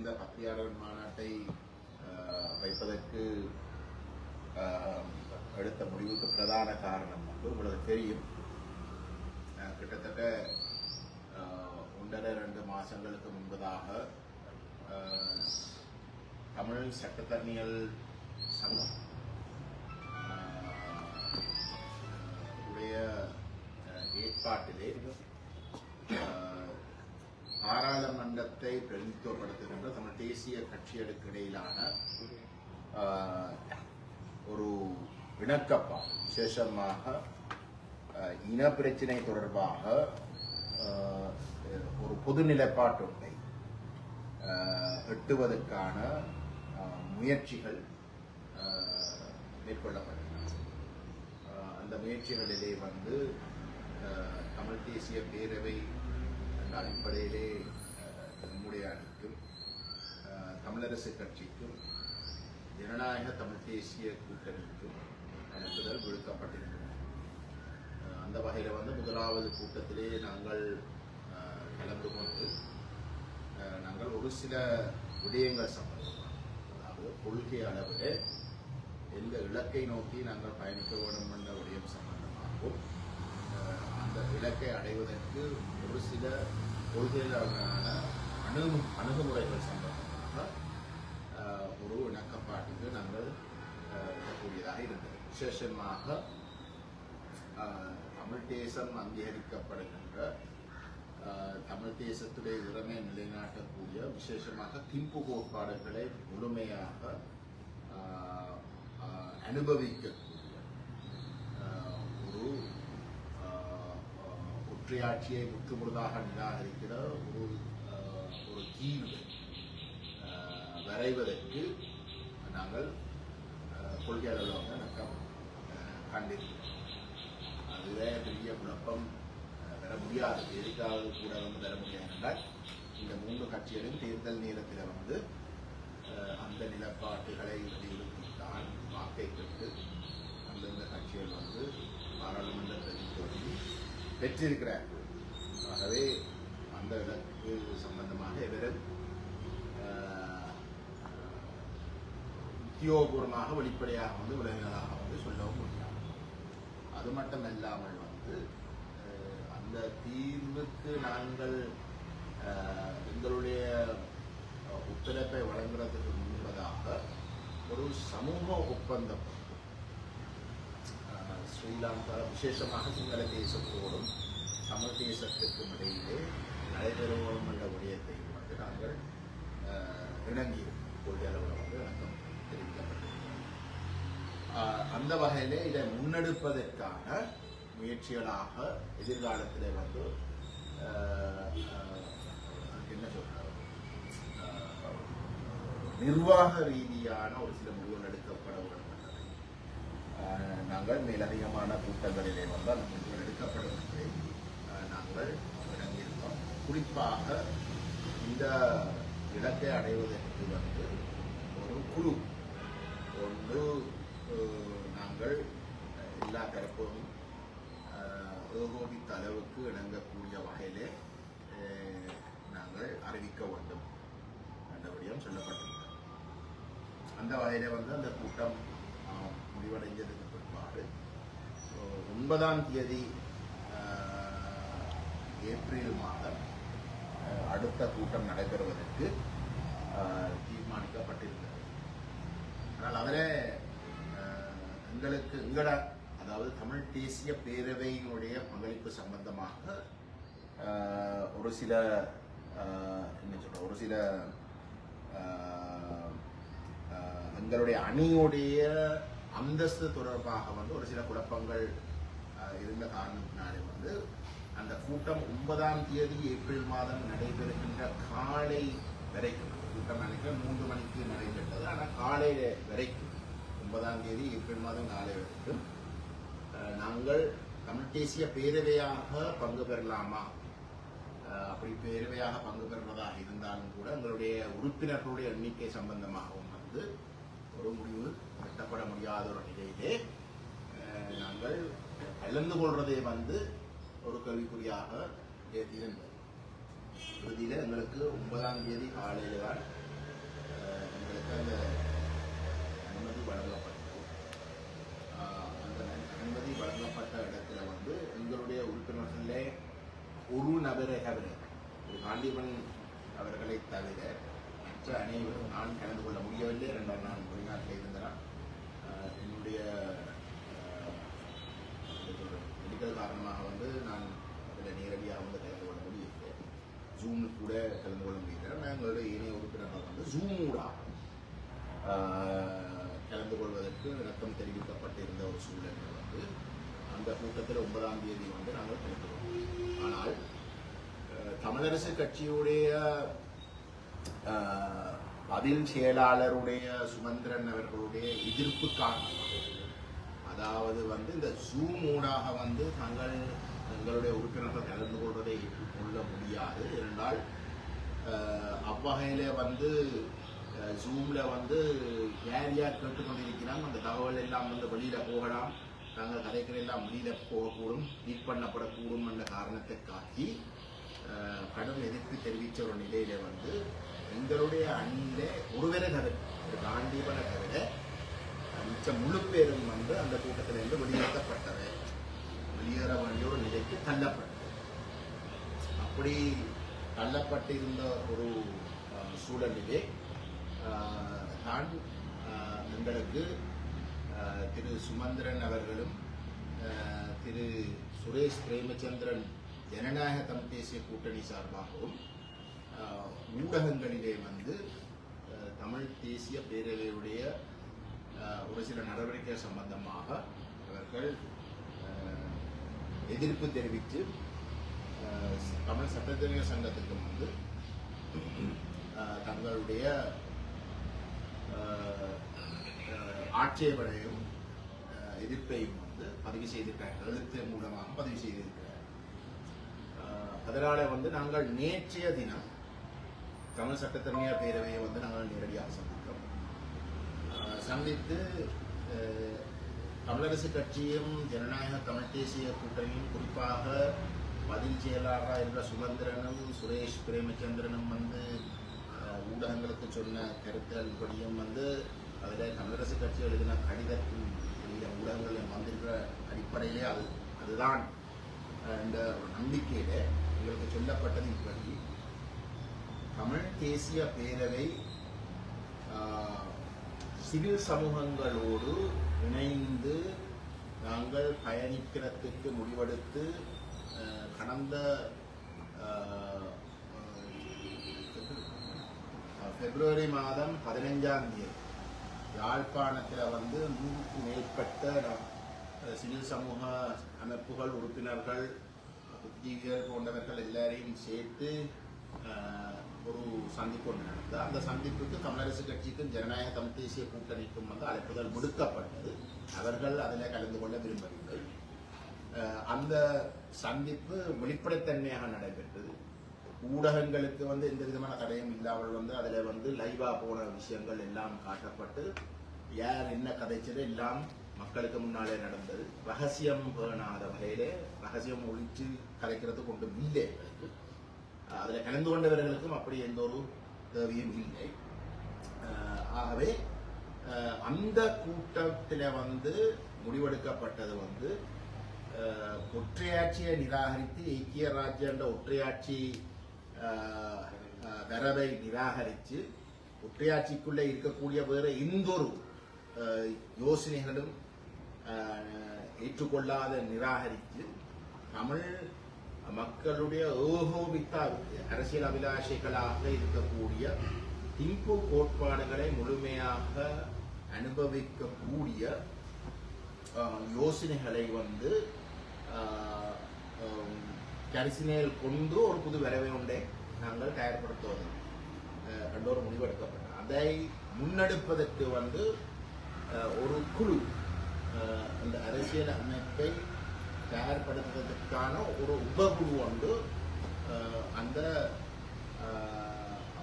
இந்த பத்திரிகையாளர் மாநாட்டை வைப்பதற்கு எடுத்த முடிவுக்கு பிரதான காரணம் வந்து உங்களுக்கு தெரியும். கிட்டத்தட்ட 1.5-2 மாதங்களுக்கு முன்பதாக தமிழ் சட்டத்தரணிகள் சங்கம் உடைய ஏற்பாட்டிலே பாராளுமன்றத்தை பிரதிநிதித்துவப்படுத்துகின்ற தமிழ் தேசிய கட்சிகளுக்கு இடையிலான ஒரு இணக்கப்பாடு, விசேஷமாக இன பிரச்சினை தொடர்பாக ஒரு பொது நிலைப்பாட்டொன்றை எட்டுவதற்கான முயற்சிகள் மேற்கொள்ளப்பட்டன. அந்த முயற்சிகளிலே வந்து தமிழ் தேசிய பேரவை என்ற அடிப்படையிலே நம்முடைய அணிக்கும் தமிழரசு கட்சிக்கும் ஜனநாயக தமிழ் தேசிய கூட்டணிக்கும் அனுப்புதல் விடுக்கப்பட்டிருக்கிறது. அந்த வகையில் வந்து முதலாவது கூட்டத்திலே நாங்கள் கலந்து கொண்டு நாங்கள் ஒரு சில விடயங்கள் சம்பந்தமாக, அதாவது கொள்கை அளவில் எந்த இலக்கை நோக்கி நாங்கள் பயணிக்க வேண்டும் என்ற விடயம் சம்பந்தமாகவும் அந்த இலக்கை அடைவதற்கு ஒரு சில கொள்கைகளான அணுகுமுறைகள் சம்பந்தமாக ஒரு இணக்கப்பாட்டுக்கு நாங்கள் கூடியதாக இருந்தது. விசேஷமாக தமிழ் தேசம் அங்கீகரிக்கப்படுகின்ற தமிழ் தேசத்துடைய உரிமை நிலைநாட்டக்கூடிய, விசேஷமாக திம்பு கோட்பாடுகளை முழுமையாக அனுபவிக்கக்கூடிய ஒரு ஒற்றையாட்சியை முற்றுமுழுதாக நிராகரிக்கிற ஒரு தீர்வு வரைவதற்கு நாங்கள் கொள்கை அளவில் வந்து நக்கம் கண்டிருக்கிறோம். அதுவே பெரிய குழப்பம் பெற முடியாது, எதுக்காவது கூட வந்து பெற முடியாது என்றால் இந்த 3 கட்சிகளும் தேர்தல் நேரத்தில் வந்து அந்த நிலப்பாட்டுகளை வலியுறுத்தித்தான் வாக்கை பெற்று அந்தந்த கட்சிகள் வந்து பாராளுமன்ற பிரதிநிதித்துவத்தை பெற்றிருக்கிறார்கள். ஆகவே அந்த இலக்கு சம்பந்தமாக எவரும் உத்தியோகபூர்வமாக வெளிப்படையாக வந்து விலங்குகளாக வந்து சொல்லவும் முடியாது. அது மட்டுமல்லாமல் வந்து அந்த தீர்வுக்கு நாங்கள் எங்களுடைய ஒத்துழைப்பை வழங்குறதுக்கு முன்பதாக ஒரு சமூக ஒப்பந்தம் ஸ்ரீலங்கா, விசேஷமாக சிங்கள தேசத்தோடும் தமிழ் தேசத்திற்கும் இடையிலே நடைபெறுவோம் என்ற விடயத்தை வந்து நாங்கள் இணங்கியிருக்கோம். கொள்கை அளவில் வந்து இணக்கம் தெரிவிக்கப்பட்டிருக்கிறோம். அந்த வகையிலே இதை முன்னெடுப்பதற்கான முயற்சிகளாக எதிர்காலத்திலே வந்து என்ன சொல்றாரு, நிர்வாக ரீதியான ஒரு சில முடிவுகள் எடுக்கப்பட வேண்டும் என்பதை நாங்கள் மேலதிகமான கூட்டங்களிலே வந்து அந்த முடிவுகள் எடுக்கப்படும் என்பதை நாங்கள் இணங்கியிருந்தோம். குறிப்பாக இந்த இலக்கை அடைவதற்கு வந்து ஒரு குழு ஒன்று நாங்கள் எல்லா தரப்பும் ஏகோபித்த அளவுக்கு இணங்கக்கூடிய வகையிலே நாங்கள் அறிவிக்க வேண்டும் என்ற விடயம் சொல்லப்பட்டிருக்கிறது. அந்த வகையிலே வந்து அந்த கூட்டம் முடிவடைஞ்சதுக்கு பிற்பாடு 9ஆம் தேதி ஏப்ரல் மாதம் அடுத்த கூட்டம் நடைபெறுவதற்கு தீர்மானிக்கப்பட்டிருக்கிறது. ஆனால் அதில் எங்களோட அதாவது தமிழ் தேசிய பேரவையினுடைய பங்களிப்பு சம்பந்தமாக ஒரு சில எங்களுடைய அணியுடைய அந்தஸ்து தொடர்பாக வந்து ஒரு சில குழப்பங்கள் இருந்த காரணத்தினாலே வந்து அந்த கூட்டம் 9ஆம் தேதி ஏப்ரல் மாதம் நடைபெறுகின்ற காலை வரைக்கும், கூட்டம் நினைக்க 3 மணிக்கு நடைபெற்றது, ஆனால் காலை வரைக்கும் 9ஆம் தேதி ஏப்ரல் மாதம் காலை வரைக்கும் நாங்கள் தமிழ் தேசிய பேரவையாக பங்கு பெறலாமா, அப்படி பேரவையாக பங்கு பெறுவதாக இருந்தாலும் கூட எங்களுடைய உறுப்பினர்களுடைய எண்ணிக்கை சம்பந்தமாகவும் வந்து ஒரு முடிவு எட்டப்பட முடியாத ஒரு நிலையிலே நாங்கள் கலந்து கொள்வதே வந்து ஒரு கேள்விக்குறியாக இருந்தது. இறுதியில் எங்களுக்கு 9ஆம் தேதி காலையில் தான் அந்த அனுமதி வழங்கப்பட்டது. அந்த அனுமதி வழங்கப்பட்ட இடத்துல வந்து எங்களுடைய உறுப்பினர்களே ஒரு நபரை தவிர காண்டிமன் அவர்களை தவிர மற்ற அனைவரும் நான் கலந்து கொள்ள முடியவில்லை. இரண்டாம் நான் வெளிநாட்டில் இருந்தேன். என்னுடைய மெடிக்கல் காரணமாக வந்து நான் அதில் நேரடியாக வந்து கலந்து கொள்ள முடியவில்லை. ஜூமில் கூட கலந்து கொள்ள முடியல. எங்களுடைய ஏனைய உறுப்பினர்கள் வந்து ஜூமூடாக கலந்து கொள்வதற்கு இணக்கம் தெரிவிக்கப்பட்டிருந்த ஒரு சூழலில் வந்து அந்த கூட்டத்தில் 9ஆம் தேதி வந்து நாங்கள் கலந்து கொண்டோம். ஆனால் தமிழரசு கட்சியுடைய பதில் செயலாளருடைய சுமந்திரன் அவர்களுடைய எதிர்ப்பு காரணமாக, அதாவது வந்து இந்த ஜூம் ஊடாக வந்து எங்களுடைய உறுப்பினர்கள் கலந்து கொள்வதை ஏற்றுக்கொள்ள முடியாது. இருந்தால் அவ்வகையில வந்து ஜூம்ல வந்து யார் யார் கேட்டுக்கொண்டிருக்கிறோம், அந்த தகவல் எல்லாம் வந்து வெளியில போகலாம், நாங்கள் கதைகள் எல்லாம் வெளியில போகக்கூடும், லீக் பண்ணப்படக்கூடும் என்ற காரணத்தை காட்டி கடும் எதிர்ப்பு தெரிவித்த ஒரு நிலையில வந்து எங்களுடைய அணியில ஒருவரை தவிர காண்டிபனை தவிர மிச்ச முழு பேரும் வந்து அந்த கூட்டத்திலிருந்து வெளியேற்றப்பட்டவை, வெளியேற வேண்டிய ஒரு நிலைக்கு தள்ளப்பட்டது. அப்படி தள்ளப்பட்டிருந்த ஒரு சூழலிலே தான் எங்களுக்கு திரு சுமந்திரன் அவர்களும் திரு சுரேஷ் பிரேமச்சந்திரன் ஜனநாயக தமிழ் தேசிய கூட்டணி சார்பாகவும் ஊடகங்களிலே வந்து தமிழ் தேசிய பேரவையுடைய ஒரு சில நடவடிக்கை சம்பந்தமாக அவர்கள் எதிர்ப்பு தெரிவித்து தமிழ் சட்டத்தரணிகள் சங்கத்துக்கு வந்து தங்களுடைய ஆட்சேபனையும் எதிர்ப்பையும் வந்து பதிவு செய்திருக்கிறார்கள், எழுத்து மூலமாக பதிவு செய்திருக்கிறார்கள். அதனால வந்து நாங்கள் நேற்றைய தினம் தமிழ் சட்டத்தரணியார் பேரவையை வந்து நாங்கள் நேரடியாக சந்தித்தோம். சந்தித்து தமிழரசு கட்சியும் ஜனநாயக தமிழ் தேசிய கூட்டணியும் குறிப்பாக பதில் செயலாளராக இருந்த சுமந்திரனும் சுரேஷ் பிரேமச்சந்திரனும் வந்து ஊடகங்களுக்கு சொன்ன கருத்துகள் படியும் வந்து அதில் தமிழரசு கட்சி எழுதின கடிதத்தின் ஊடகங்களில் வந்திருக்கிற அடிப்படையிலே அதுதான் என்ற ஒரு நம்பிக்கையில எங்களுக்கு சொல்லப்பட்டதின்படி தமிழ் தேசிய பேரவை சிவில் சமூகங்களோடு இணைந்து நாங்கள் பயணிக்கிறதுக்கு முடிவெடுத்து கடந்த பிப்ரவரி மாதம் 15ஆம் தேதி யாழ்ப்பாணத்தில் வந்து 100க்கு மேற்பட்ட சிவில் சமூக அமைப்புகள் உறுப்பினர்கள் புத்திகள் போன்றவர்கள் எல்லாரையும் சேர்த்து ஒரு சந்திப்பு ஒன்று நடந்தது. அந்த சந்திப்புக்கு தமிழரசு கட்சிக்கும் ஜனநாயக தமிழ் தேசிய கூட்டணிக்கும் வந்து அழைப்புதல் விடுக்கப்பட்டது. அவர்கள் அதில் கலந்து கொள்ள விரும்பவில்லை. அந்த சந்திப்பு வெளிப்படைத்தன்மையாக நடைபெற்றது. ஊடகங்களுக்கு வந்து எந்த விதமான தடையும் இல்லாமல் வந்து அதில் வந்து லைவா போன விஷயங்கள் எல்லாம் காட்டப்பட்டு யார் என்ன கதைச்சது எல்லாம் மக்களுக்கு முன்னாலே நடந்தது. ரகசியம் பேணாத வகையிலே ரகசியம் ஒழிச்சு கலைக்கிறதுக்கு ஒன்றும் இல்லை. அதில் கலந்து கொண்டவர்களுக்கும் அப்படி எந்த ஒரு தேவையும் இல்லை. ஆகவே அந்த கூட்டத்தில் வந்து முடிவெடுக்கப்பட்டது வந்து ஒற்றையாட்சியை நிராகரித்து ஐக்கிய ராஜ்ய என்ற ஒற்றையாட்சி வரவை நிராகரித்து ஒற்றையாட்சிக்குள்ளே இருக்கக்கூடிய வேற எந்த ஒரு யோசனைகளும் ஏற்றுக்கொள்ளாத நிராகரித்து தமிழ் மக்களுடைய ஏகோபித்த அரசியல் அபிலாஷைகளாக இருக்கக்கூடிய திம்பு கோட்பாடுகளை முழுமையாக அனுபவிக்கக்கூடிய யோசனைகளை வந்து கரிசனையில் கொண்டு ஒரு புது வரவை ஒன்றை நாங்கள் தயார்படுத்துவது என்ற ஒரு முடிவெடுக்கப்பட்டது. அதை முன்னெடுப்பதற்கு வந்து ஒரு குழு அந்த அரசியல் அமைப்பை தயார்படுத்துவதற்கான ஒரு உபகுழு வந்து அந்த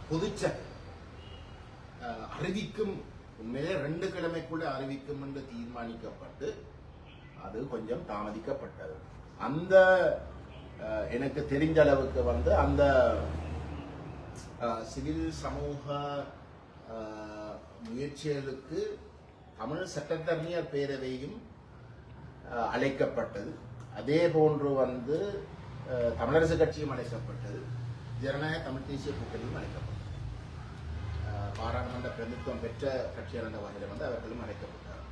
பொதுச்சபை அறிவிக்கும், உண்மையிலே 2 கிழமைக்குள்ள அறிவிக்கும் என்று தீர்மானிக்கப்பட்டு அது கொஞ்சம் தாமதிக்கப்பட்டது. அந்த எனக்கு தெரிஞ்ச அளவுக்கு வந்து அந்த சிவில் சமூக முயற்சிகளுக்கு தமிழ் சட்டத்தரணியர் பேரவையும் அழைக்கப்பட்டது. அதே போன்று வந்து தமிழரசு கட்சியும் அழைக்கப்பட்டது. ஜனநாயக தமிழ் தேசிய கூட்டணியும் அழைக்கப்பட்டது. பாராளுமன்ற பிரதித்துவம் பெற்ற கட்சிகள் என்ற வகையில் வந்து அவர்களும் அழைக்கப்பட்டார்.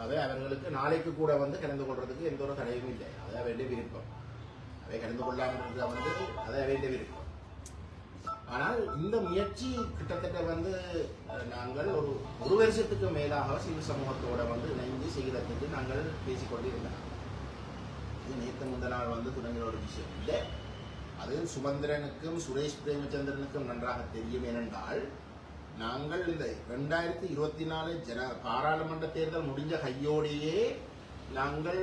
அவை அவர்களுக்கு நாளைக்கு கூட வந்து கலந்து கொள்றதுக்கு எந்த ஒரு தடையும் இல்லை. அதை வேண்டிய விருப்பம். அதை கலந்து கொள்ளாமல் வந்து அதை வேண்டிய விருப்பம். ஆனால் இந்த முயற்சி கிட்டத்தட்ட வந்து நாங்கள் ஒரு வருஷத்துக்கு மேலாக சிவில் சமூகத்தோட வந்து இணைந்து செய்கிறதுக்கு நாங்கள் பேசிக்கொண்டிருந்தோம். இது நேற்று முந்த நாள் வந்து தொடங்கிற ஒரு விஷயம் இல்லை. அது சுமந்திரனுக்கும் சுரேஷ் பிரேமச்சந்திரனுக்கும் நன்றாக தெரியும். ஏனென்றால் நாங்கள் இந்த 2024 பாராளுமன்ற தேர்தல் முடிஞ்ச கையோடையே நாங்கள்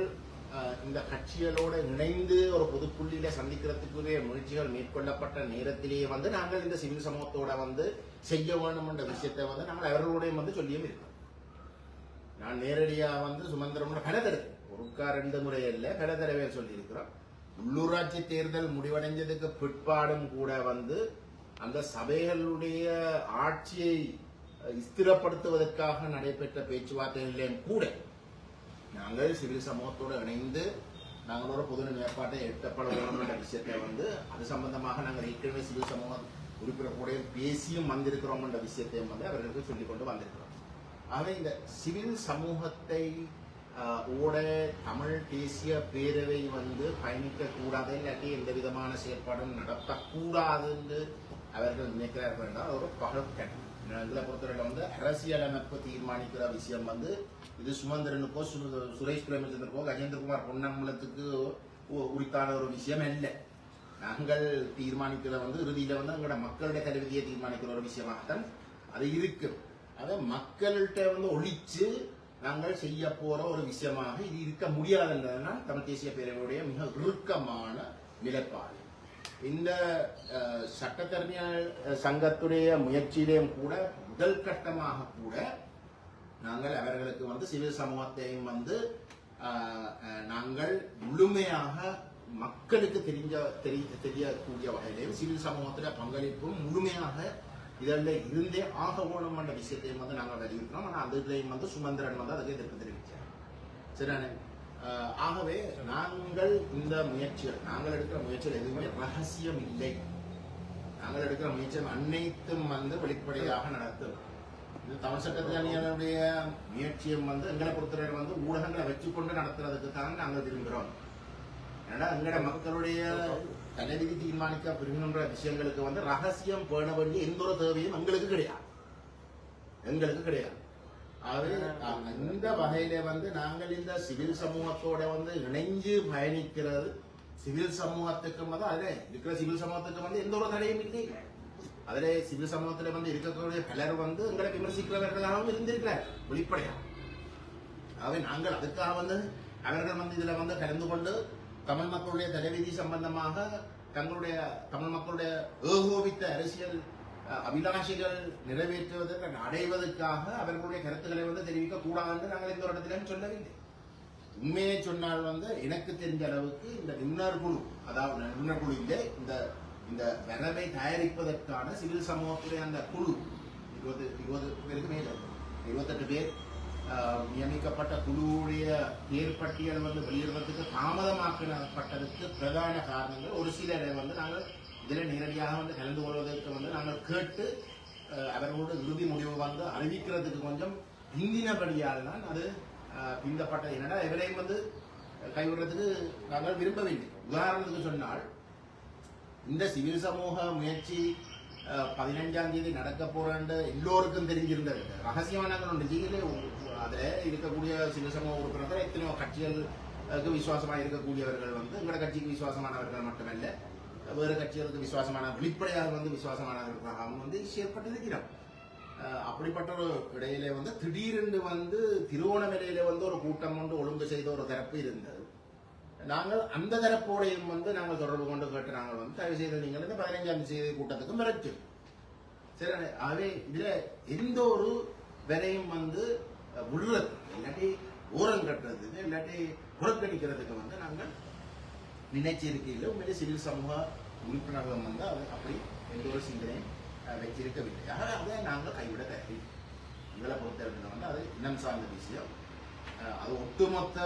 இந்த கட்சிகளோட இணைந்து ஒரு பொதுப்புள்ளியில சந்திக்கிறதுக்குரிய முயற்சிகள் மேற்கொள்ளப்பட்ட நேரத்திலேயே வந்து நாங்கள் இந்த சிவில் சமூகத்தோட வந்து செய்ய வேண்டும் என்ற விஷயத்தை வந்து நாங்கள் அவர்களோடையும் வந்து சொல்லியும் இருக்கோம். நான் நேரடியா வந்து சுமந்திரனோட பல தடவை, ஒருக்கா 2 முறை இல்லை, பல தடவை சொல்லியிருக்கிறோம். உள்ளூராட்சி தேர்தல் முடிவடைஞ்சதுக்கு பிற்பாடும் கூட வந்து அந்த சபைகளுடைய ஆட்சியை ஸ்திரப்படுத்துவதற்காக நடைபெற்ற பேச்சுவார்த்தைகளிலும் கூட நாங்கள் சிவில் சமூகத்தோடு இணைந்து நாங்கள் ஒரு பொது நிலைப்பாட்டை எட்டப்பட வேண்டும் என்ற விஷயத்தை வந்து அது சம்பந்தமாக நாங்கள் ஏற்கனவே சிவில் சமூக உறுப்பினர் கூட பேசியும் வந்திருக்கிறோம் என்ற விஷயத்தையும் வந்து அவர்களுக்கு சொல்லிக் கொண்டு வந்திருக்கிறோம். ஆகவே இந்த சிவில் சமூகத்தை ஓட தமிழ் தேசிய பேரவை வந்து பயணிக்க கூடாது, இல்லாட்டி எந்த விதமான செயற்பாடும் நடத்தக்கூடாது என்று அவர்கள் நினைக்கிறார்கள் என்றால் ஒரு பகல் எங்களை பொறுத்தவரை வந்து அரசியலமைப்பு தீர்மானிக்கிற விஷயம் வந்து இது சுமந்திரனுக்கோ சுரேஷ் பிரேமச்சந்திரனுக்கோ கஜேந்திரகுமார் பொன்னம்பலத்துக்கு உரித்தான ஒரு விஷயம் இல்லை. நாங்கள் தீர்மானிக்கிற வந்து இறுதியில வந்து எங்களோட மக்களுடைய தலைவிதியை தீர்மானிக்கிற ஒரு விஷயமாகத்தான் அது இருக்கு. அதை மக்கள்கிட்ட வந்து ஒழிச்சு நாங்கள் செய்ய போற ஒரு விஷயமாக இது இருக்க முடியாதுன்றதுனால் தமிழ் தேசிய பேரவையுடைய மிக இறுக்கமான நிலைப்பாடு. இந்த சட்டத்தரணியர் சங்கத்துடைய முயற்சியிலேயும் கூட முதல் கட்டமாக கூட நாங்கள் அவர்களுக்கு வந்து சிவில் சமூகத்தையும் வந்து நாங்கள் முழுமையாக மக்களுக்கு தெரியக்கூடிய வகையிலையும் சிவில் சமூகத்தில பங்களிப்பும் முழுமையாக இதெல்லாம் இருந்தே ஆக வேணும் என்ற விஷயத்தையும் வந்து நாங்கள் வலியுறுத்தினோம். ஆனால் அதுலேயும் வந்து சுமந்திரன் வந்து அதுக்கு எதிர்ப்பு தெரிவித்தார். சரிதானே? ஆகவே நாங்கள் இந்த முயற்சிகள், நாங்கள் எடுக்கிற முயற்சிகள் எதுவுமே ரகசியம் இல்லை. நாங்கள் எடுக்கிற முயற்சிகள் அனைத்தும் வந்து வெளிப்படையாக நடத்தும். இது தமிழ் சட்டத்தரணியருடைய முயற்சியும் வந்து எங்களை பொறுத்தவரை வந்து ஊடகங்களை வச்சுக்கொண்டு நடத்துறதுக்கு தான் நாங்கள் விரும்புகிறோம். ஏன்னா எங்களோட மக்களுடைய தலைவிதி தீர்மானிக்கப்படுகின்ற விஷயங்களுக்கு வந்து ரகசியம் பேண வேண்டிய எந்த ஒரு தேவையும் எங்களுக்கு கிடையாது. ஆகவே இந்த வகையில வந்து நாங்கள் இந்த சிவில் சமூகத்தோட வந்து இணைஞ்சு பயணிக்கிறது, சிவில் சமூகத்துக்கு வந்து அதுல இருக்கிற சிவில் சமூகத்துக்கு வந்து எந்த ஒரு தடையும் இல்லை. அதுல சிவில் சமூகத்துல வந்து இருக்கக்கூடிய பலர் வந்து எங்களை விமர்சிக்கிறவர்களாகவும் இருந்திருக்கிறார் வெளிப்படையா. ஆகவே நாங்கள் அதுக்காக வந்து அவர்கள் வந்து இதுல வந்து கலந்து கொண்டு தமிழ் மக்களுடைய தலைவிதி சம்பந்தமாக தங்களுடைய தமிழ் மக்களுடைய ஏகோபித்த அரசியல் அபிலாஷைகள் நிறைவேற்றுவதற்கு அடைவதற்காக அவர்களுடைய கருத்துக்களை வந்து தெரிவிக்க கூடாது என்று நாங்கள் இந்த ஒரு இடத்திலும் சொல்லவில்லை. உண்மையை சொன்னால் வந்து எனக்கு தெரிஞ்ச அளவுக்கு இந்த நிபுணர் குழு, அதாவது நிபுணர் குழு இல்லை, இந்த வரவை தயாரிப்பதற்கான சிவில் சமூகத்துடைய அந்த குழு 20 பேருக்கு மேல 28 பேர் நியமிக்கப்பட்ட குழுவுடைய பேர் பட்டியல் வந்து வெளியிடுவதற்கு தாமதமாக்கப்பட்டதற்கு பிரதான காரணங்கள் ஒரு சிலரை வந்து நாங்கள் இதில் நேரடியாக வந்து கலந்து கொள்வதற்கு வந்து நாங்கள் கேட்டு அவர்களோட இறுதி முடிவு வந்து அறிவிக்கிறதுக்கு கொஞ்சம் பிந்தினபடியால் தான் அது பிந்தப்பட்டது. என்னடா எவரையும் வந்து கைவிடுறதுக்கு நாங்கள் விரும்பவில்லை. உதாரணத்துக்கு சொன்னால் இந்த சிவில் சமூக முயற்சி 15ஆம் தேதி நடக்க போறேன்னு எல்லோருக்கும் தெரிஞ்சிருந்தது. ரகசியமான அதுல இருக்கக்கூடிய சிவில் சமூக உறுப்பினர்கள் எத்தனையோ கட்சிகளுக்கு விசுவாசமாக இருக்கக்கூடியவர்கள் வந்து எங்களோட கட்சிக்கு விசுவாசமானவர்கள் மட்டுமல்ல, வேறு கட்சிகளுக்கு விசுவாசமான வெளிப்படையாக வந்து விசுவாசமானவர்களாகவும் வந்து செயற்பட்டிருக்கிறோம். அப்படிப்பட்ட ஒரு இடையில வந்து திடீரென்று வந்து திருவோணமலையில வந்து ஒரு கூட்டம் கொண்டு ஒழுங்கு செய்த ஒரு தரப்பு இருந்தது. நாங்கள் அந்த தரப்போடையும் வந்து நாங்கள் தொடர்பு கொண்டு கேட்டு நாங்கள் வந்து தயவு செய்து நீங்கள் இந்த 15ஆம் தேதி கூட்டத்துக்கு மிரட்டு. சரி, ஆகவே இதுல எந்த ஒரு வரையும் வந்து விடுறது இல்லாட்டி ஓரம் கட்டுறதுக்கு இல்லாட்டி புறக்கணிக்கிறதுக்கு வந்து நாங்கள் நினைச்சிருக்கையில் உண்மையிலே சிவில் சமூக உறுப்பினர்கள் வந்து அது அப்படி எந்த ஒரு சிந்தனையும் வச்சிருக்கவில்லை. ஆனால் அதை நாங்கள் கைவிட தயாரி. எங்களை பொறுத்தவரைக்கும் வந்து அது இனம் சார்ந்த விஷயம். அது ஒட்டுமொத்த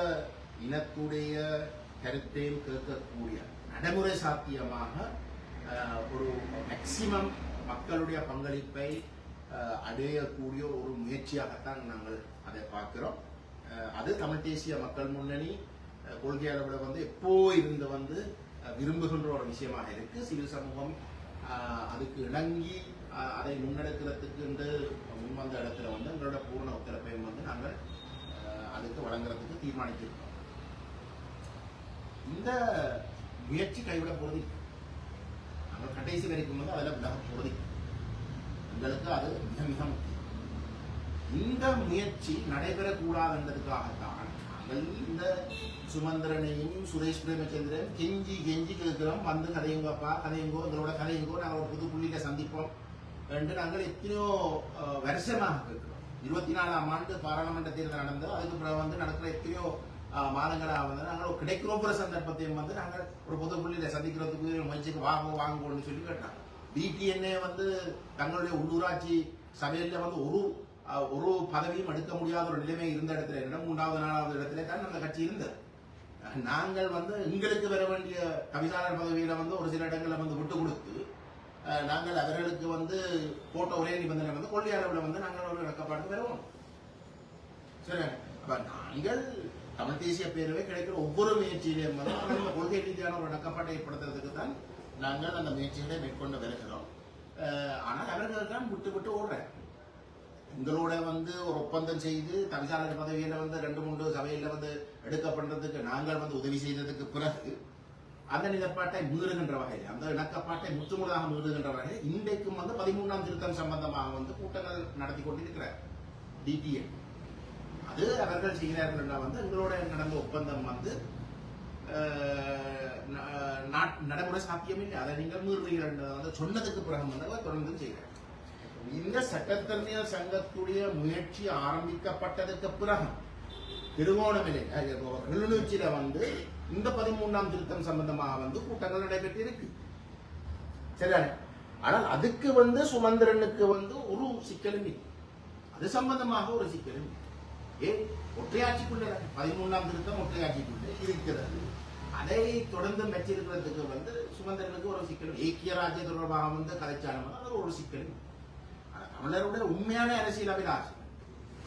இனத்துடைய கருத்தையும் கேட்கக்கூடிய நடைமுறை சாத்தியமாக ஒரு மேக்சிமம் மக்களுடைய பங்களிப்பை அடையக்கூடிய ஒரு முயற்சியாகத்தான் நாங்கள் அதை பார்க்கிறோம். அது தமிழ் தேசிய மக்கள் முன்னணி கொள்கை அளவில் வந்து எப்போ இருந்து வந்து விரும்புகின்ற ஒரு விஷயமாக இருக்கு. சிவில் சமூகம் அதுக்கு இணங்கி அதை முன்னெடுக்கிறதுக்கு முன்வந்த இடத்துல வந்து எங்களோட பூர்ண ஒத்துழைப்பையும் வந்து நாங்கள் அதுக்கு வழங்குறதுக்கு தீர்மானிச்சிருக்கோம். இந்த முயற்சி கைவிட போறது நாங்கள் கடைசி வரைக்கும் வந்து அதில் விலக போறது எங்களுக்கு அது மிக மிக முக்கியம். இந்த முயற்சி நடைபெறக்கூடாதுன்றதுக்காகத்தான் நாங்கள் இந்த சுமந்திரனையும் சுரேஷ் பிரேமச்சந்திரன் கெஞ்சி கெஞ்சி கேட்கிறோம், வந்து கதையுங்கப்பா கதையுங்கோ, எங்களோட கதையுங்கோ, நாங்கள் ஒரு புது புள்ளியில சந்திப்போம் என்று நாங்கள் எத்தனையோ வருஷமாக கேட்கிறோம். 24ஆம் ஆண்டு பாராளுமன்ற தேர்தல் நடந்தது. அதுக்கு பிறகு வந்து நடக்கிற எத்தனையோ மாதங்களாக வந்து நாங்கள் கிடைக்கிற சந்தர்ப்பத்தையும் வந்து நாங்கள் ஒரு பொது புள்ளியில சந்திக்கிறதுக்கு முயற்சிக்கு வாங்குவோம்னு சொல்லி கேட்டாங்க. பிடிஎன்ஏ வந்து தங்களுடைய உள்ளூராட்சி சபையில வந்து ஒரு பதவியும் எடுக்க முடியாத ஒரு நிலைமை இருந்த இடத்துல 3வது 4வது இடத்துல தான் அந்த கட்சி இருந்தது. நாங்கள் வந்து எங்களுக்கு வர வேண்டிய கவிசாளர் பதவியில வந்து ஒரு சில இடங்களை வந்து விட்டு கொடுத்து நாங்கள் அவர்களுக்கு வந்து போட்ட ஒரே நிபந்தனை வந்து கொள்கை அளவில் வந்து நாங்கள் ஒரு இணக்கப்பாடு பெறுவோம். சரி, அப்ப நாங்கள் தமிழ் தேசிய பேரவை கிடைக்கிற ஒவ்வொரு முயற்சியிலையும் வந்து அந்த கொள்கை ரீதியான ஒரு இணக்கப்பாட்டை ஏற்படுத்துறதுக்கு தான் நாங்கள் அந்த முயற்சிகளை மேற்கொண்டு வருகிறோம். ஆனால் அவர்கள் தான் விட்டு விட்டு ஓடுறேன். எங்களோட வந்து ஒரு ஒப்பந்தம் செய்து தவிசாளர் பதவியில வந்து 2-3 சபையில வந்து எடுக்கப்படுறதுக்கு நாங்கள் வந்து உதவி செய்ததுக்கு பிறகு அந்த நிலப்பாட்டை மீறுகின்ற வகையில், அந்த இணக்கப்பாட்டை முற்றுமுழுதாக மீறுகின்ற வகையில் இன்றைக்கும் வந்து 13ஆம் திருத்தம் சம்பந்தமாக வந்து கூட்டங்கள் நடத்தி கொண்டிருக்கிறார் டிடிஎன். அது அவர்கள் செய்கிறார்கள் வந்து எங்களோட நடந்த ஒப்பந்தம் வந்து நடைமுறை சாத்தியம் இல்லை, அதை நீங்கள் மீறுகிறீர்கள் வந்து சொன்னதுக்கு பிறகு வந்து தொடர்ந்து செய்கிறார். இந்த சட்டத்தரணியர் சங்கத்துடைய முயற்சி ஆரம்பிக்கப்பட்டதுக்கு பிறகு திருவோணமலை கிளிநொச்சியில வந்து இந்த 13ஆம் திருத்தம் சம்பந்தமாக வந்து கூட்டங்கள் நடைபெற்று இருக்கு. சரிதானே? ஆனால் அதுக்கு வந்து சுமந்திரனுக்கு வந்து ஒரு சிக்கலும் இல்லை, அது சம்பந்தமாக ஒரு சிக்கலும் இல்லை. ஏன் ஒற்றையாட்சிக்குள்ள 13ஆம் திருத்தம் ஒற்றையாட்சிக்குள்ள இருக்கிறது, அதை தொடர்ந்து வச்சிருக்கிறதுக்கு வந்து சுமந்திரனுக்கு ஒரு சிக்கலும், ஏக்கிய ராஜ்ய தொடர்பாக வந்து கலைச்சாலும் அது ஒரு சிக்கலும். தமிழருடைய உண்மையான அரசியல் அபிலாஷை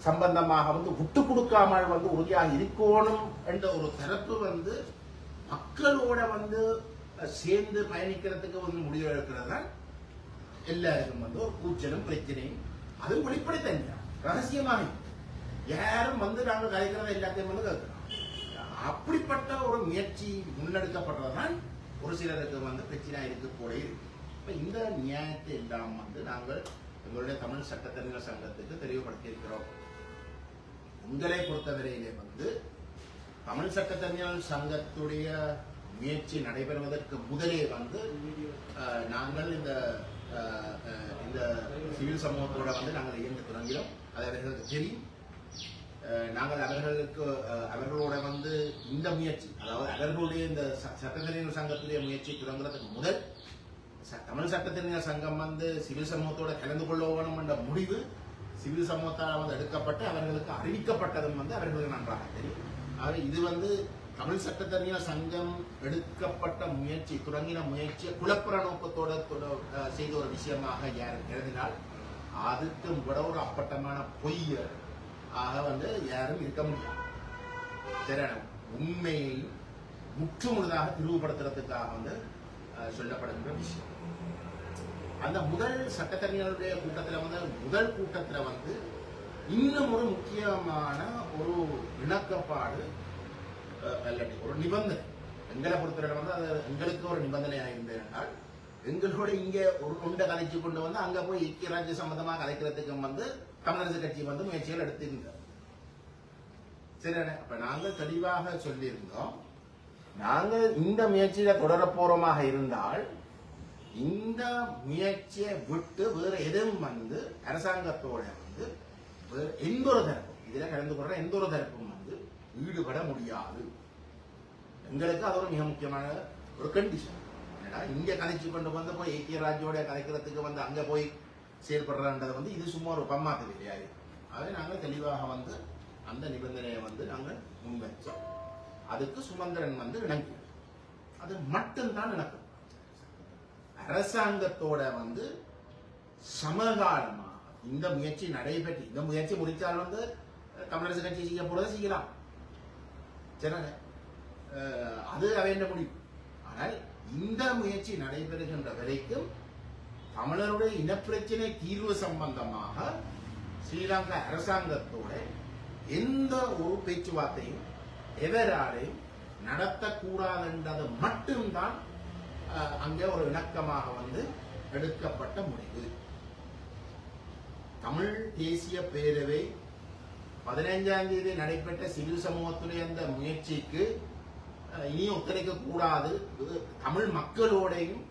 சம்பந்தமாக வந்து விட்டு கொடுக்காமல் வந்து உறுதியாக இருக்கணும் என்ற ஒரு தரப்பு வந்து மக்களோட வந்து சேர்ந்து பயணிக்கிறதுக்கு வந்து முடிவு எடுக்கிறது தான் எல்லாருக்கும் வந்து ஒரு கூச்சலும் பிரச்சனையும். அது வெளிப்படைத்தன்மையா ரகசியமாக யாரும் வந்து நாங்கள் கலைக்கிறத எல்லாத்தையும் வந்து கேட்கிறோம். அப்படிப்பட்ட ஒரு முயற்சி முன்னெடுக்கப்படுறதுதான் ஒரு சிலருக்கு வந்து பிரச்சனை இருக்க கூட இருக்கு. இப்ப இந்த நியாயத்தை எல்லாம் வந்து நாங்கள் எங்களுடைய தமிழ் சட்டத்தரணிகள் சங்கத்துக்கு தெளிவுபடுத்தி இருக்கிறோம். உங்களை பொறுத்தவரையிலே வந்து தமிழ் சட்டத்தரணிகள் சங்கத்துடைய முயற்சி நடைபெறுவதற்கு முதலே வந்து நாங்கள் இந்த சிவில் சமூகத்தோட வந்து நாங்கள் இயங்க தொடங்கினோம். அது அவர்களுக்கு தெரியும். நாங்கள் அவர்களோட வந்து இந்த முயற்சி, அதாவது அவர்களுடைய இந்த சட்டத்தரணிகள் சங்கத்துடைய முயற்சி தொடங்குறதுக்கு முதல் தமிழ் சட்டத்தரணிகள் சங்கம் வந்து சிவில் சமூகத்தோட கலந்து கொள்ள வேணும் என்ற முடிவு சிவில் சமூகத்தால் வந்து எடுக்கப்பட்டு அவர்களுக்கு அறிவிக்கப்பட்டதும் வந்து அவர்களுக்கு நன்றாக தெரியும். இது வந்து தமிழ் சட்டத்தரணிகள் சங்கம் எடுக்கப்பட்ட முயற்சி, தொடங்கின முயற்சியை குழப்பற நோக்கத்தோட செய்த ஒரு விஷயமாக யாரும் கருதினால் அதுக்கு விட ஒரு அப்பட்டமான பொய்ய ஆக வந்து யாரும் இருக்க முடியாது. சரியான உண்மையை முற்றுமுழுதாக திருவுபடுத்துறதுக்காக வந்து சொல்லப்படுகின்ற விஷயம். அந்த முதல் சட்டத்தரணிகளுடைய கூட்டத்தில் வந்து முதல் கூட்டத்தில் வந்து இன்னும் ஒரு முக்கியமான ஒரு இணக்கப்பாடு அல்லது ஒரு நிபந்தனை எங்களை பொறுத்தவரை வந்து அது எங்களுக்கு ஒரு நிபந்தனையாக இருந்ததால் எங்களோட இங்க ஒரு கொண்ட கலைச்சு கொண்டு வந்து அங்க போய் ஐக்கிய ராஜ்ய சம்பந்தமாக கலைக்கிறதுக்கு வந்து தமிழரசு கட்சி வந்து முயற்சிகள் எடுத்திருந்தார். சரியான அப்ப நாங்கள் தெளிவாக சொல்லியிருந்தோம், நாங்கள் இந்த முயற்சியில தொடர போறோமாக இருந்தால் இந்த முயற்சியை விட்டு வேற எதுவும் வந்து அரசாங்கத்தோட வந்து எந்த ஒரு தரப்பும் இதுல கலந்து கொள்ற எந்த ஒரு தரப்பும் வந்து ஈடுபட முடியாது. எங்களுக்கு அது ஒரு மிக முக்கியமான ஒரு கண்டிஷன். இங்க கலைச்சு கொண்டு வந்து போய் ஐக்கிய ராஜ்யோட கலைக்கிறதுக்கு வந்து அங்க போய் செயல்படுறன்றது வந்து இது சும்மா ஒரு பம்மாத்து இல்லையா. அதை நாங்கள் தெளிவாக வந்து அந்த நிபந்தனையை வந்து நாங்கள் முன்வச்சோம். அதுக்கு சுமந்திரன் வந்து இணங்கி அது மட்டும்தான் நடக்கும். அரசாங்கத்தோட வந்து சமகாலமா இந்த முயற்சி நடைபெற்று இந்த முயற்சி முடித்தால் வந்து தமிழரசு கட்சி செய்ய போறதை செய்யலாம், சரிங்க, அது அவைய முடிவு. ஆனால் இந்த முயற்சி நடைபெறுகின்ற வரைக்கும் தமிழருடைய இனப்பிரச்சனை தீர்வு சம்பந்தமாக ஸ்ரீலங்கா அரசாங்கத்தோட எந்த ஒரு பேச்சுவார்த்தையும் எவராலையும் நடத்தக்கூடாதுன்றது மட்டும்தான் அங்கே ஒரு இணக்கமாக வந்து எடுக்கப்பட்ட முடிவு. தமிழ் தேசிய பேரவை 15ஆம் தேதி நடைபெற்ற சிவில் சமூகத்துடைய அந்த முயற்சிக்கு இனி ஒத்துழைக்க கூடாது. தமிழ் மக்களோடையும்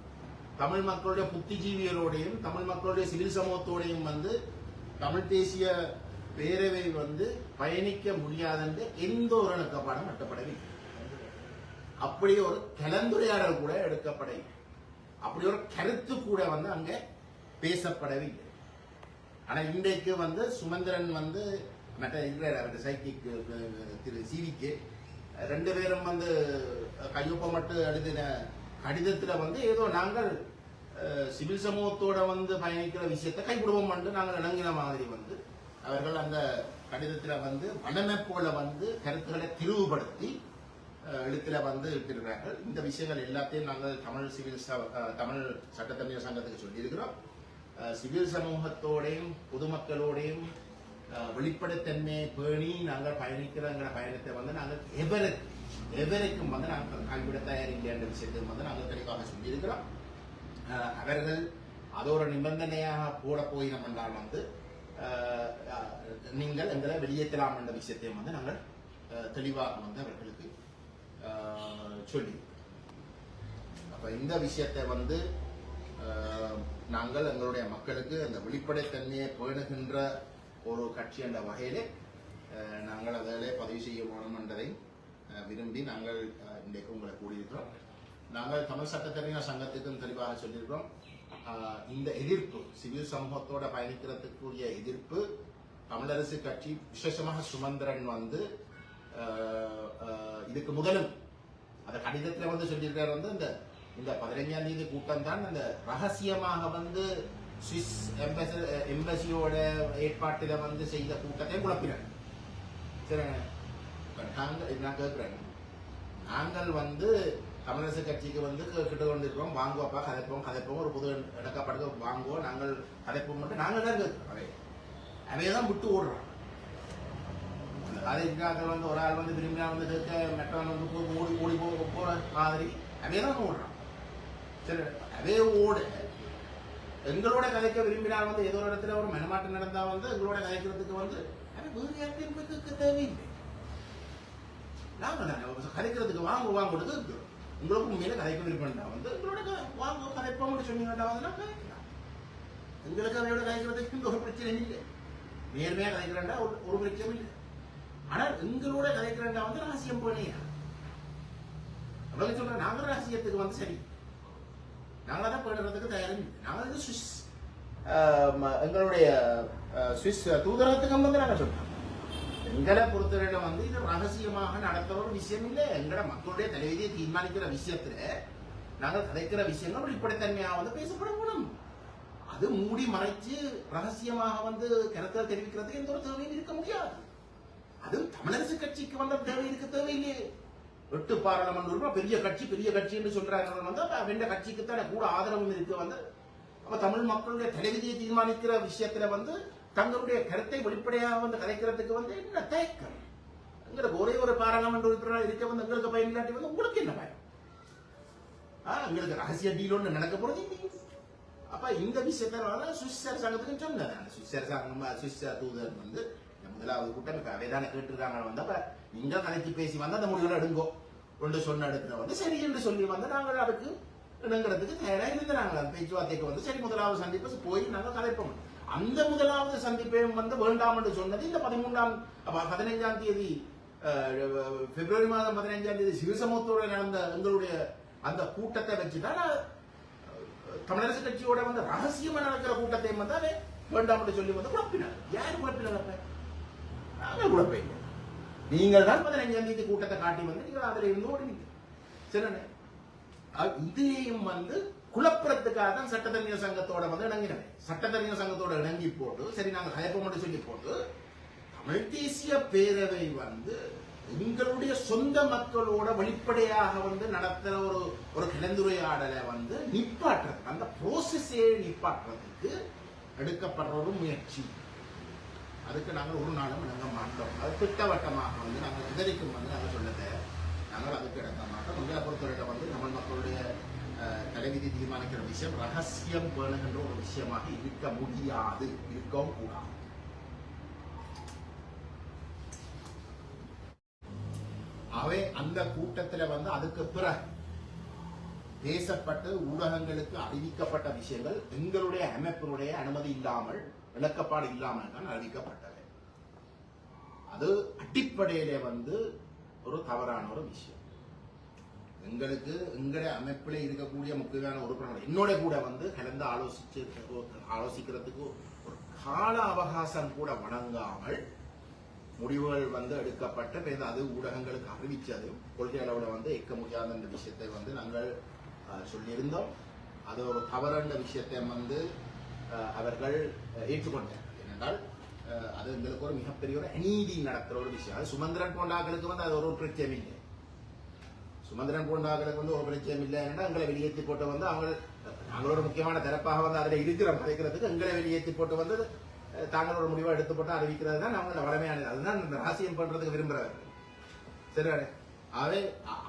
தமிழ் மக்களுடைய புத்திஜீவிகளோடையும் தமிழ் மக்களுடைய சிவில் சமூகத்தோடையும் வந்து தமிழ் தேசிய பேரவை வந்து பயணிக்க முடியாது என்று எந்த ஒரு இணக்கப்பாடும் எட்டப்படவில்லை. அப்படி ஒரு கலந்துரையாடல் கூட எடுக்கப்படவில்லை. அப்படி ஒரு கருத்து கூட வந்து அங்க பேசப்படவில்லை. ஆனா இன்றைக்கு வந்து சுமந்திரன் வந்து மற்ற சைக்கிக்கு திரு சிவிக்கு 2 பேரும் வந்து கையொப்பமிட்டு எழுதின கடிதத்துல வந்து ஏதோ நாங்கள் சிவில் சமூகத்தோட வந்து பயணிக்கிற விஷயத்தை கைவிடுவோம் என்று நாங்கள் இணங்கின மாதிரி வந்து அவர்கள் அந்த கடிதத்துல வந்து வனமை போல வந்து கருத்துக்களை திரிவுபடுத்தி எழுத்துல வந்து இருக்கிறார்கள். இந்த விஷயங்கள் எல்லாத்தையும் நாங்கள் தமிழ் சட்டத்தமிழர் சங்கத்துக்கு சொல்லியிருக்கிறோம். சிவில் சமூகத்தோடையும் பொதுமக்களோடையும் வெளிப்படைத்தன்மையை பேணி நாங்கள் பயணிக்கிறங்கிற பயணத்தை வந்து நாங்கள் எவருக்கும் வந்து நாங்கள் கைவிட தயாரில்லை என்ற விஷயத்தை வந்து நாங்கள் தெளிவாக சொல்லியிருக்கிறோம். அவர்கள் அதோட நிபந்தனையாக போட போயினோம் என்றால் வந்து நீங்கள் எங்களை வெளியேற்றலாம் என்ற விஷயத்தையும் வந்து நாங்கள் தெளிவாக வந்து அவர்களுக்கு சொல்லி, அப்ப இந்த விஷயத்தை வந்து நாங்கள் எங்களுடைய மக்களுக்கு அந்த வெளிப்படைத்தன்மையை பேணுகின்ற ஒரு கட்சி என்ற வகையிலே நாங்கள் அதிலே பதிவு செய்ய வேணும் என்பதை விரும்பி நாங்கள் இன்றைக்கு உங்களை கூடியிருக்கிறோம். நாங்கள் தமிழ் சட்டத்தறிஞர் சங்கத்துக்கும் தெளிவாக சொல்லியிருக்கிறோம். இந்த எதிர்ப்பு சிவில் சமூகத்தோட பயணிக்கிறதுக்குரிய எதிர்ப்பு தமிழரசு கட்சி விசேஷமாக சுமந்திரன் வந்து இதுக்கு முதலும் அந்த கடிதத்துல வந்து சொல்லியிருக்காரு வந்து இந்த 15ஆம் தேதி கூட்டம் தான் அந்த ரகசியமாக வந்து சுவிஸ் எம்பசியோட ஏற்பாட்டில வந்து செய்த கூட்டத்தை குழப்பினார். சரி, நான் கேட்கிறேன், நாங்கள் வந்து தமிழரசு கட்சிக்கு வந்து கிட்ட கொண்டிருக்கிறோம், வாங்குவோப்பா கதைப்போம் ஒரு புது இடக்கப்படுக்க வாங்குவோம், நாங்கள் கதைப்போம் மட்டும் நாங்கள் தான் கேட்கிறோம். அவையதான் விட்டு ஓடுறோம். அதை வந்து ஒரு ஆள் வந்து விரும்பினா வந்து கேட்க மெட்டவன் வந்து ஓடி போற மாதிரி அவையதான் ஓடுறான். சரி, அவே ஓட எங்களோட கதைக்க விரும்பினால் வந்து ஏதோ ஒரு இடத்துல ஒரு மனமாட்டம் நடந்தா வந்து எங்களோட கதைக்கிறதுக்கு வந்து வேறு யாருக்கும் கேட்க தேவையில்லை. நாங்கள் கதைக்கிறதுக்கு வாங்குறது உங்களுக்கு உண்மையில கதைக்க விருப்பம்டா வந்து எங்களோட வாங்க கதைப்போம் சொன்னீங்கடா வந்து நான் கதைக்கலாம். எங்களுக்கு அவையோட கதைக்கிறதுக்கு ஒரு பிரச்சனை இல்லை, நேர்மையா கதைக்கிறேன்டா ஒரு பிரச்சனை இல்லை. ஆனால் எங்களோட கதைக்கிறேன்டா வந்து ரகசியம் போனியா அப்படின்னு சொல்ற. நாங்கள் ரகசியத்துக்கு வந்து சரி, நாங்கள் தான் போயிடுறதுக்கு தயாரும் இல்லை. நாங்கள் சுவிஸ் எங்களுடைய சுவிஸ் தூதரகத்துக்கு வந்து நாங்கள் சொல்றோம், எங்களை பொறுத்தவரையில வந்து இது ரகசியமாக நடத்துற ஒரு விஷயம் இல்லை. எங்களோட மக்களுடைய தலைவிதியை தீர்மானிக்கிற விஷயத்துல நாங்கள் கதைக்கிற விஷயங்கள் வெளிப்படைத்தன்மையாக வந்து பேசப்படக்கூடும். அது மூடி மறைச்சு ரகசியமாக வந்து கருத்தை தெரிவிக்கிறதுக்கு எந்த ஒரு தேவையும் இருக்க முடியாது. அது தமிழரசு கட்சிக்கு வந்த தேவை இருக்க தேவையில்லையே. 8 பாராளுமன்ற பெரிய கட்சி என்று சொல்றாங்க வந்து அவன் கட்சிக்கு தான் கூட ஆதரவும் இருக்கு வந்து. அப்ப தமிழ் மக்களுடைய தலைவிதியை தீர்மானிக்கிற விஷயத்துல வந்து தங்களுடைய கருத்தை வெளிப்படையாக வந்து கதைக்கிறதுக்கு வந்து என்ன தயக்கம்? எங்களுக்கு ஒரே ஒரு பாராளுமன்ற உறுப்பினர் இருக்க வந்து எங்களுக்கு பயன் இல்லாட்டி வந்து உங்களுக்கு என்ன பயம்? எங்களுக்கு ரகசிய டீல் ஒன்று நடக்க போறது இல்லை. அப்ப இந்த விஷயத்த சுவிஸ் அரசாங்கத்துக்கு சொன்னதான் சுவிஸ் அரசாங்கம் சுவிஸ் தூதர் வந்து முதலாவது கூட்டம் அவைதான கேட்டுருக்காங்க வந்து. அப்ப நீங்க கலைத்து பேசி வந்து அந்த முடிவுல எடுங்கோ கொண்டு சொன்ன இடத்துல வந்து சரி என்று சொல்லி வந்து நாங்கள் அதுக்கு இணங்கிறதுக்கு தயாரா இருந்தாங்க. பேச்சுவார்த்தைக்கு வந்து சரி முதலாவது சந்திப்பு போய் நாங்கள் கலைப்போம். அந்த முதலாவது சந்திப்பையும் வந்து வேண்டாம் என்று சொன்னது இந்த 15ஆம் தேதி பிப்ரவரி மாதம் 15ஆம் தேதி சிவசமூகத்தோடு நடந்த எங்களுடைய அந்த கூட்டத்தை வச்சுதான் தமிழரசு கட்சியோட வந்து ரகசியமா நடக்கிற கூட்டத்தையும் வந்து அவன் வேண்டாம் என்று சொல்லி வந்து குழப்பினார். யாரு குழப்பினார்? அப்ப நாங்கள் குழப்பம். நீங்கள் தான் 15ஆம் தேதி கூட்டத்தை காட்டி வந்து நீங்கள் அதில் இருந்து ஓடினீங்க. சரிண்ணே, இதையும் வந்து குழப்பறதுக்காக தான் சட்டத்தறிஞர் சங்கத்தோட வந்து இணங்கினேன். சட்டத்தறிஞர் சங்கத்தோட இணங்கி போட்டு சரி நாங்கள் கயப்பம் மட்டும் சொல்லி போட்டு தமிழ் தேசிய பேரவை வந்து எங்களுடைய சொந்த மக்களோட வெளிப்படையாக வந்து நடத்துற ஒரு கலந்துரையாடலை வந்து நிப்பாட்டுறது, அந்த ப்ரோசஸே நிப்பாட்டுறதுக்கு எடுக்கப்படுற ஒரு முயற்சி. அதுக்கு நாங்கள் ஒரு நாளும் இணங்க மாட்டோம். அது திட்டவட்டமாக வந்து நாங்கள் இதற்கும் வந்து நாங்கள் சொல்லதை நாங்கள் அதுக்கு இணங்க மாட்டோம். எங்களை பொறுத்தவரை வந்து தமிழ் மக்களுடைய தலைவிதி தீர்மானிக்கிற விஷயம் ரகசியம் வேணுகின்ற ஒரு விஷயமாக இருக்க முடியாது, இருக்கவும் கூடாது. அவை அந்த கூட்டத்தில் வந்து அதுக்கு பிறகு பேசப்பட்டு ஊடகங்களுக்கு அறிவிக்கப்பட்ட விஷயங்கள் எங்களுடைய அமைப்பினுடைய அனுமதி இல்லாமல் விளக்கப்பாடு இல்லாமல் தான் அறிவிக்கப்பட்டது. அது அடிப்படையிலே வந்து ஒரு தவறான ஒரு விஷயம். எங்களுக்கு எங்களுடைய அமைப்பில் இருக்கக்கூடிய முக்கியமான உறுப்பினர்கள் என்னோட கூட வந்து கலந்து ஆலோசிக்கிறதுக்கு ஒரு கால அவகாசம் கூட வழங்காமல் முடிவுகள் வந்து எடுக்கப்பட்டு அது ஊடகங்களுக்கு அறிவிச்சது கொள்கை அளவில் வந்து எக்க முடியாத இந்த விஷயத்தை வந்து நாங்கள் சொல்லியிருந்தோம். அது ஒரு தவறான விஷயத்தை வந்து அவர்கள் ஏற்றுக்கொண்டார்கள். ஏனென்றால் அது எங்களுக்கு ஒரு மிகப்பெரிய ஒரு அநீதி நடத்துகிற ஒரு விஷயம். அது சுமந்திரன் போன்றாக்களுக்கு வந்து அது ஒரு பிரச்சனை இல்லை. சுமந்திரன் போன்றாக்களுக்கு வந்து ஒரு பிரச்சனை இல்லை. ஏன்னா எங்களை வெளியேற்றி போட்டு வந்து நாங்களோட முக்கியமான தரப்பாக வந்து அதில் இருக்கிறோம் கிடைக்கிறதுக்கு எங்களை வெளியேற்றி போட்டு வந்து தாங்கள் ஒரு முடிவை எடுத்து போட்டு அறிவிக்கிறது தான் அவங்க வளமையானது. அதுதான் இந்த ரகசியம் பண்றதுக்கு விரும்புறாரு. சரி, அவை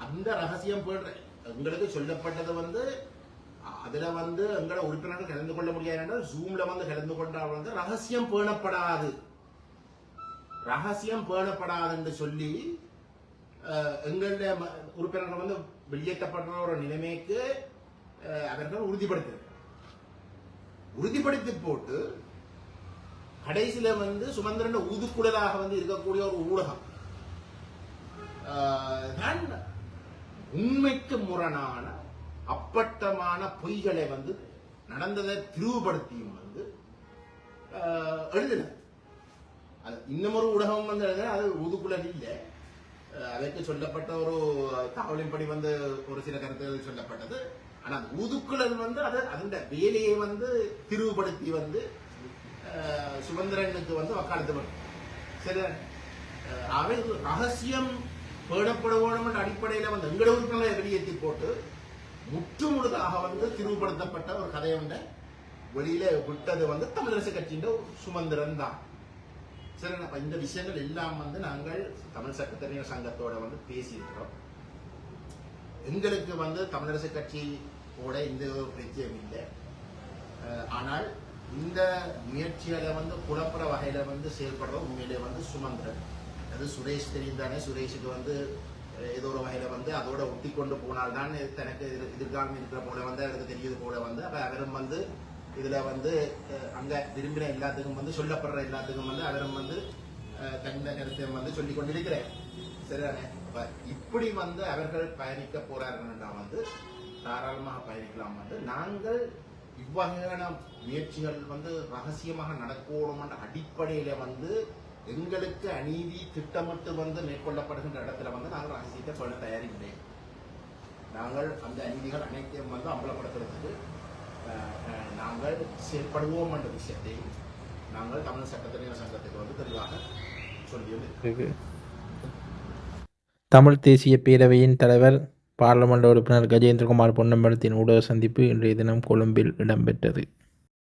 அந்த ரகசியம் பண்ற எங்களுக்கு சொல்லப்பட்டது வந்து அதுல வந்து எங்களோட உறுப்பினர்கள் கலந்து கொள்ள முடியாது என்றால் ஜூம்ல வந்து கலந்து கொண்டால் வந்து ரகசியம் பேணப்படாது, ரகசியம் பேணப்படாது என்று சொல்லி எங்களுடைய உறுப்பினர்கள் வந்து வெளியேற்றப்படுற ஒரு நிலைமைக்கு அவர்கள் உறுதிப்படுத்தி போட்டு கடைசியில வந்து சுமந்திரன் ஊதுக்குடலாக வந்து இருக்கக்கூடிய ஒரு ஊடகம் உண்மைக்கு முரணான அப்பட்டமான பொய்களை வந்து நடந்ததை திருவுபடுத்தியும் வந்து எழுதின. இன்னும் ஒரு ஊடகம் வந்து எழுதின, அது ஊதுக்குழல் இல்லை. அதற்கு சொல்லப்பட்ட ஒரு தகவலின்படி வந்து ஒரு சில கருத்துகள் சொல்லப்பட்டது. ஆனா அந்த ஊதுக்குழல் வந்து அதன் வேலையை வந்து திருவுபடுத்தி வந்து சுமந்திரனுக்கு வந்து வக்காலத்து வரும். சரி, அவை ரகசியம் பேணப்பட வேண்டும் என்ற அடிப்படையில வந்து எங்கட உறுப்பினர்களை வெளியேற்றி போட்டு முற்று முழுதாக வந்து திருவுபடுத்தப்பட்ட ஒரு கதையை வந்து வெளியில விட்டது வந்து தமிழரசு கட்சியின் சுமந்திரன் தான். சரி, இந்த விஷயங்கள் எல்லாம் வந்து நாங்கள் தமிழ் சட்டத்தறிஞர் சங்கத்தோட வந்து பேசியிருக்கிறோம். எங்களுக்கு வந்து தமிழரசு கட்சியோட இந்த ஒரு பிரச்சனையும் இல்லை. ஆனால் இந்த முயற்சிகளை வந்து குழப்பற வகையில வந்து செயல்படுற உண்மையிலே வந்து சுமந்திரன், அது சுரேஷ் தெரியும் தானே. சுரேஷுக்கு வந்து ஏதோ ஒரு வகையில வந்து அதோட ஒட்டி கொண்டு போனால்தான் தனக்கு எதிர்காலம் இருக்கிற போல வந்து அவருக்கு தெரியுது போல வந்து அப்ப அவரும் வந்து இதுல வந்து அங்க விரும்பின எல்லாத்துக்கும் வந்து சொல்லப்படுற எல்லாத்துக்கும் வந்து அவரும் வந்து தந்த கருத்தை வந்து சொல்லிக் கொண்டிருக்கிறேன். சரிதானே? இப்படி வந்து அவர்கள் பயணிக்க போறார்கள்னா வந்து தாராளமாக பயணிக்கலாம். வந்து நாங்கள் இவ்வகையான முயற்சிகள் வந்து ரகசியமாக நடக்கணும் என்ற அடிப்படையில வந்து எங்களுக்கு அநீதி திட்டமிட்டு வந்து மேற்கொள்ளப்படுகின்ற இடத்துல வந்து நாங்கள் ரகசியத்தை பண்ண தயாரில்லை. நாங்கள் அந்த அநீதிகள் அனைத்தையும் வந்து அம்பலப்படுத்துறதுக்கு நாங்கள் செயல்படுவோம் என்ற விஷயத்தை நாங்கள் தமிழ் சட்டத்தறிஞர் சங்கத்துக்கு வந்து தெளிவாக சொல்லியுள்ளது. தமிழ் தேசிய பேரவையின் தலைவர் பாராளுமன்ற உறுப்பினர் கஜேந்திரகுமார் பொன்னம்பலத்தின் ஊடக சந்திப்பு இன்றைய தினம் கொழும்பில் இடம்பெற்றது.